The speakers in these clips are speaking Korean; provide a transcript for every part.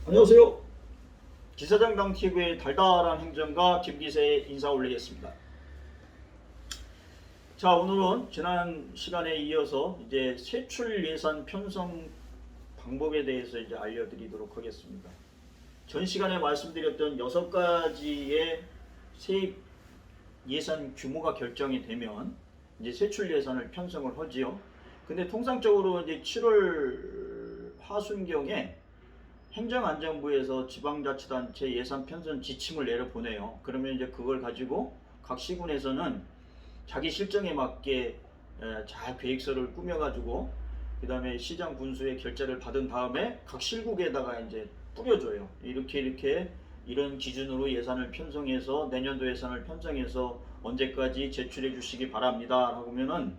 안녕하세요. 기사장당 TV의 달달한 행정가 김기세의 인사 올리겠습니다. 자, 오늘은 지난 시간에 이어서 이제 세출 예산 편성 방법에 대해서 이제 알려드리도록 하겠습니다. 전 시간에 말씀드렸던 6가지의 세입 예산 규모가 결정이 되면 이제 세출 예산을 편성을 하지요. 근데 통상적으로 이제 7월 하순경에 행정안전부에서 지방자치단체 예산 편성 지침을 내려보내요. 그러면 이제 그걸 가지고 각 시군에서는 자기 실정에 맞게 잘 계획서를 꾸며가지고 그 다음에 시장 군수의 결재를 받은 다음에 각 실국에다가 이제 뿌려줘요. 이렇게 이런 기준으로 예산을 편성해서 내년도 예산을 편성해서 언제까지 제출해 주시기 바랍니다 하면은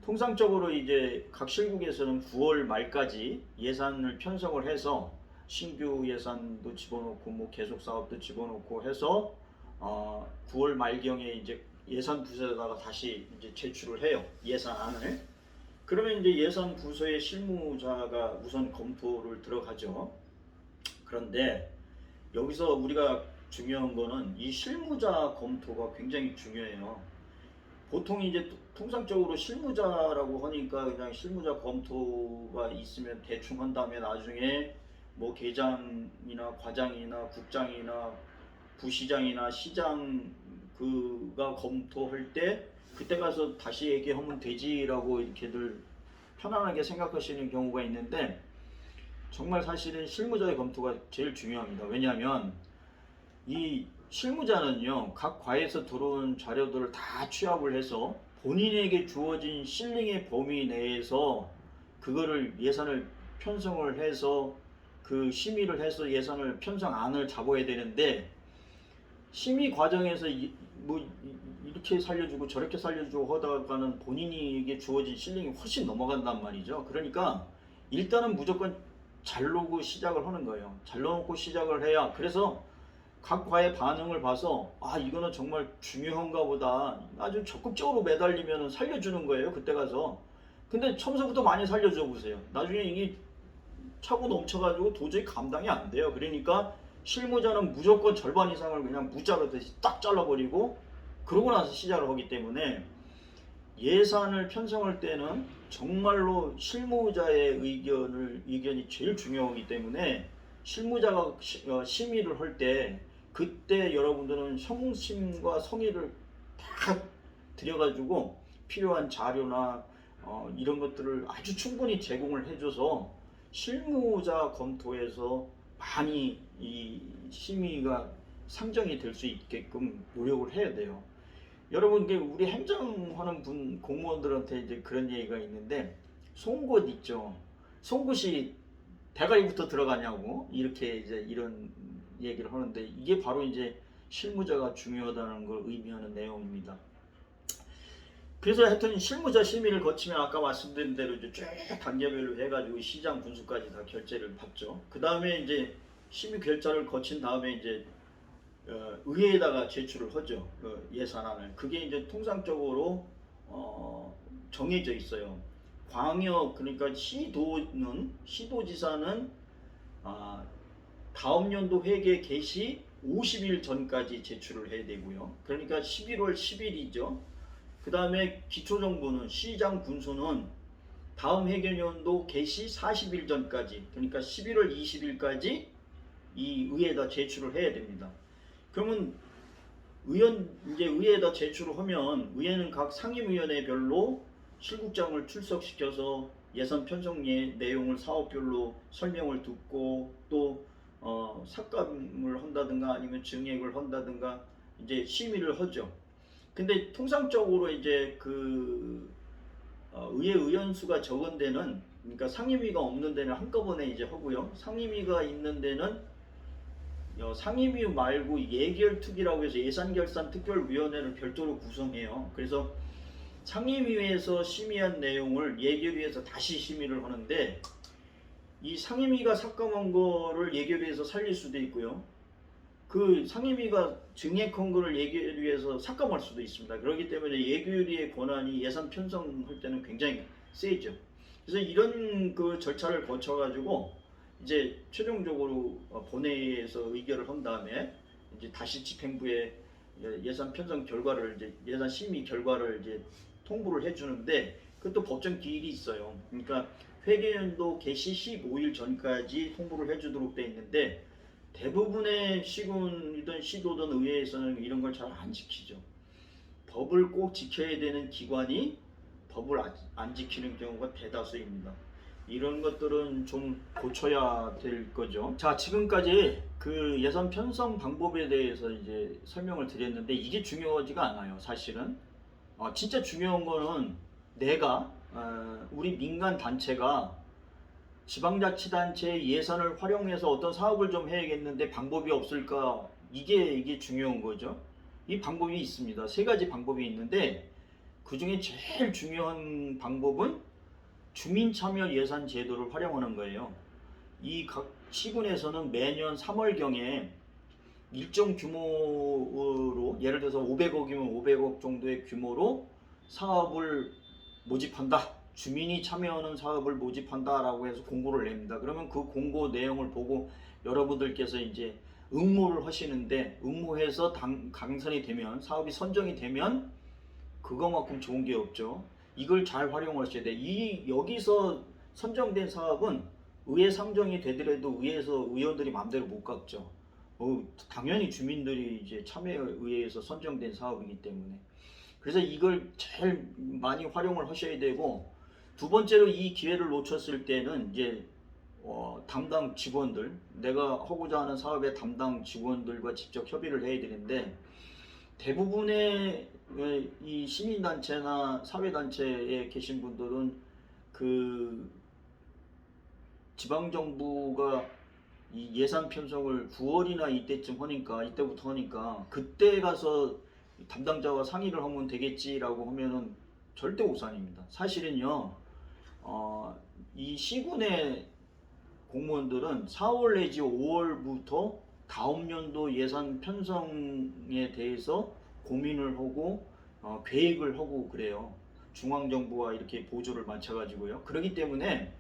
통상적으로 이제 각 실국에서는 9월 말까지 예산을 편성을 해서 신규 예산도 집어넣고 뭐 계속 사업도 집어넣고 해서 9월 말경에 이제 예산 부서에다가 다시 이제 제출을 해요. 예산안을. 그러면 이제 예산 부서의 실무자가 우선 검토를 들어가죠. 그런데 여기서 우리가 중요한 거는 이 실무자 검토가 굉장히 중요해요. 보통 이제 통상적으로 실무자라고 하니까 그냥 실무자 검토가 있으면 대충 한 다음에 나중에 뭐 계장이나 과장이나 국장이나 부시장이나 시장 그가 검토할 때 그때 가서 다시 얘기하면 되지라고 이렇게들 편안하게 생각하시는 경우가 있는데 정말 사실은 실무자의 검토가 제일 중요합니다. 왜냐하면 이 실무자는요, 각 과에서 들어온 자료들을 다 취합을 해서 본인에게 주어진 실링의 범위 내에서 그거를 예산을 편성을 해서 그 심의를 해서 예산을 편성안을 잡아야 되는데 심의 과정에서 뭐 이렇게 살려주고 저렇게 살려주고 하다가는 본인에게 주어진 실링이 훨씬 넘어간단 말이죠. 그러니까 일단은 무조건 잘 놓고 시작을 하는 거예요. 잘 놓고 시작을 해야 그래서 각 과의 반응을 봐서 이거는 정말 중요한가 보다 아주 적극적으로 매달리면 살려주는 거예요. 그때 가서. 근데 처음서부터 많이 살려줘 보세요. 나중에 이게 차고 넘쳐가지고 도저히 감당이 안 돼요. 그러니까 실무자는 무조건 절반 이상을 그냥 무자르듯이 딱 잘라버리고 그러고 나서 시작을 하기 때문에 예산을 편성할 때는 정말로 실무자의 의견이 제일 중요하기 때문에 실무자가 심의를 할 때 그때 여러분들은 성심과 성의를 다 들여가지고 필요한 자료나 이런 것들을 아주 충분히 제공을 해줘서 실무자 검토에서 많이 이 심의가 상정이 될 수 있게끔 노력을 해야 돼요. 여러분, 우리 행정하는 분 공무원들한테 이제 그런 얘기가 있는데 송곳 있죠. 송곳이 대가리부터 들어가냐고 이렇게 이제 이런 얘기를 하는데 이게 바로 이제 실무자가 중요하다는 걸 의미하는 내용입니다. 그래서 하여튼 실무자 심의를 거치면 아까 말씀드린 대로 이제 쭉 단계별로 해가지고 시장 군수까지 다 결재를 받죠. 그 다음에 이제 심의 결자를 거친 다음에 이제 의회에다가 제출을 하죠. 그 예산안을. 그게 이제 통상적으로 정해져 있어요. 광역 그러니까 시도지사는 다음 연도 회계 개시 50일 전까지 제출을 해야 되고요. 그러니까 11월 10일이죠. 그 다음에 기초정부는 시장 군수는 다음 회계연도 개시 40일 전까지 그러니까 11월 20일까지 이 의회에다 제출을 해야 됩니다. 그러면 이제 의회에다 제출을 하면 의회는 각 상임위원회별로 실국장을 출석시켜서 예산 편성 내용을 사업별로 설명을 듣고 또 삭감을 한다든가 아니면 증액을 한다든가 이제 심의를 하죠. 근데 통상적으로 이제 의회 의원수가 적은 데는 그러니까 상임위가 없는 데는 한꺼번에 이제 하고요. 상임위가 있는 데는 상임위 말고 예결특위라고 해서 예산결산특별위원회를 별도로 구성해요. 그래서 상임위에서 심의한 내용을 예결위에서 다시 심의를 하는데 이 상임위가 삭감한 거를 예결위에서 살릴 수도 있고요. 그 상임위가 증액한 거를 예결위에서 삭감할 수도 있습니다. 그렇기 때문에 예결위의 권한이 예산 편성할 때는 굉장히 세죠. 그래서 이런 그 절차를 거쳐가지고 이제 최종적으로 본회의에서 의결을 한 다음에 이제 다시 집행부에 예산 편성 결과를 이제 예산 심의 결과를 이제 통보를 해주는데 그것도 법정 기일이 있어요. 그러니까 회계연도 개시 15일 전까지 통보를 해주도록 돼 있는데 대부분의 시군이든 시도든 의회에서는 이런 걸 잘 안 지키죠. 법을 꼭 지켜야 되는 기관이 법을 안 지키는 경우가 대다수입니다. 이런 것들은 좀 고쳐야 될 거죠. 자, 지금까지 그 예산 편성 방법에 대해서 이제 설명을 드렸는데 이게 중요하지가 않아요, 사실은. 진짜 중요한 거는 내가 우리 민간 단체가 지방자치단체의 예산을 활용해서 어떤 사업을 좀 해야겠는데 방법이 없을까? 이게 중요한 거죠. 이 방법이 있습니다. 세 가지 방법이 있는데 그 중에 제일 중요한 방법은 주민참여 예산 제도를 활용하는 거예요. 이 각 시군에서는 매년 3월경에 일정 규모로 예를 들어서 500억이면 500억 정도의 규모로 사업을 모집한다. 주민이 참여하는 사업을 모집한다라고 해서 공고를 냅니다. 그러면 그 공고 내용을 보고 여러분들께서 이제 응모를 하시는데 응모해서 당선이 되면 사업이 선정이 되면 그거만큼 좋은 게 없죠. 이걸 잘 활용하셔야 돼. 여기서 선정된 사업은 의회 상정이 되더라도 의회에서 의원들이 마음대로 못 깎죠. 당연히 주민들이 이제 참여의회에서 선정된 사업이기 때문에. 그래서 이걸 제일 많이 활용을 하셔야 되고 두 번째로 이 기회를 놓쳤을 때는 이제 담당 직원들, 내가 하고자 하는 사업의 담당 직원들과 직접 협의를 해야 되는데 대부분의 이 시민단체나 사회단체에 계신 분들은 그 지방정부가 이 예산 편성을 9월이나 이때부터 하니까 그때 가서 담당자와 상의를 하면 되겠지라고 하면은 절대 오산입니다. 사실은요, 이 시군의 공무원들은 4월 내지 5월부터 다음 연도 예산 편성에 대해서 고민을 하고 계획을 하고 그래요. 중앙정부와 이렇게 보조를 맞춰가지고요. 그렇기 때문에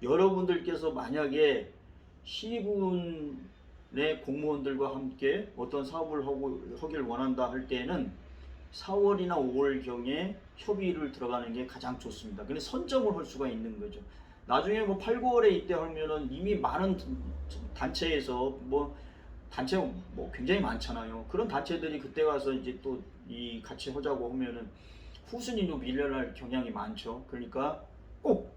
여러분들께서 만약에 시군의 공무원들과 함께 어떤 사업을 하길 원한다 할 때는 4월이나 5월경에 협의를 들어가는 게 가장 좋습니다. 근데 선점을 할 수가 있는 거죠. 나중에 뭐 8, 9월에 이때 하면은 이미 많은 단체에서 단체가 굉장히 많잖아요. 그런 단체들이 그때 가서 이제 또 이 같이 하자고 하면은 후순위로 밀려날 경향이 많죠. 그러니까 꼭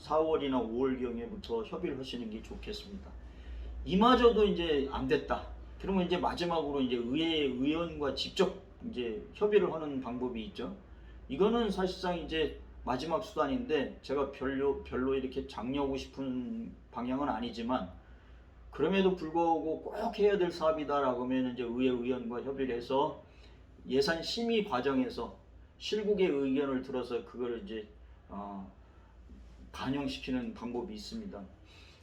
4월이나 5월경에부터 협의를 하시는 게 좋겠습니다. 이마저도 이제 안 됐다. 그러면 이제 마지막으로 이제 의원과 직접 이제 협의를 하는 방법이 있죠. 이거는 사실상 이제 마지막 수단인데 제가 별로 이렇게 장려하고 싶은 방향은 아니지만 그럼에도 불구하고 꼭 해야 될 사업이다라고 하면 이제 의원과 협의를 해서 예산 심의 과정에서 실국의 의견을 들어서 그걸 이제 반영시키는 방법이 있습니다.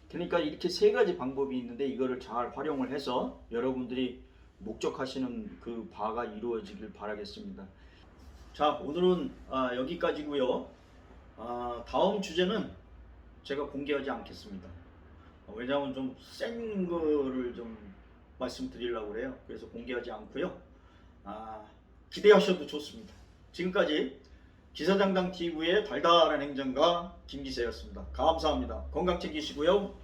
그러니까 이렇게 세 가지 방법이 있는데 이거를 잘 활용을 해서 여러분들이 목적하시는 그 바가 이루어지길 바라겠습니다. 자, 오늘은 여기까지고요. 다음 주제는 제가 공개하지 않겠습니다. 왜냐하면 좀 센 거를 좀 말씀드리려고 그래요. 그래서 공개하지 않고요. 기대하셔도 좋습니다. 지금까지 기사장당 TV의 달달한 행정가 김기세였습니다. 감사합니다. 건강 챙기시고요.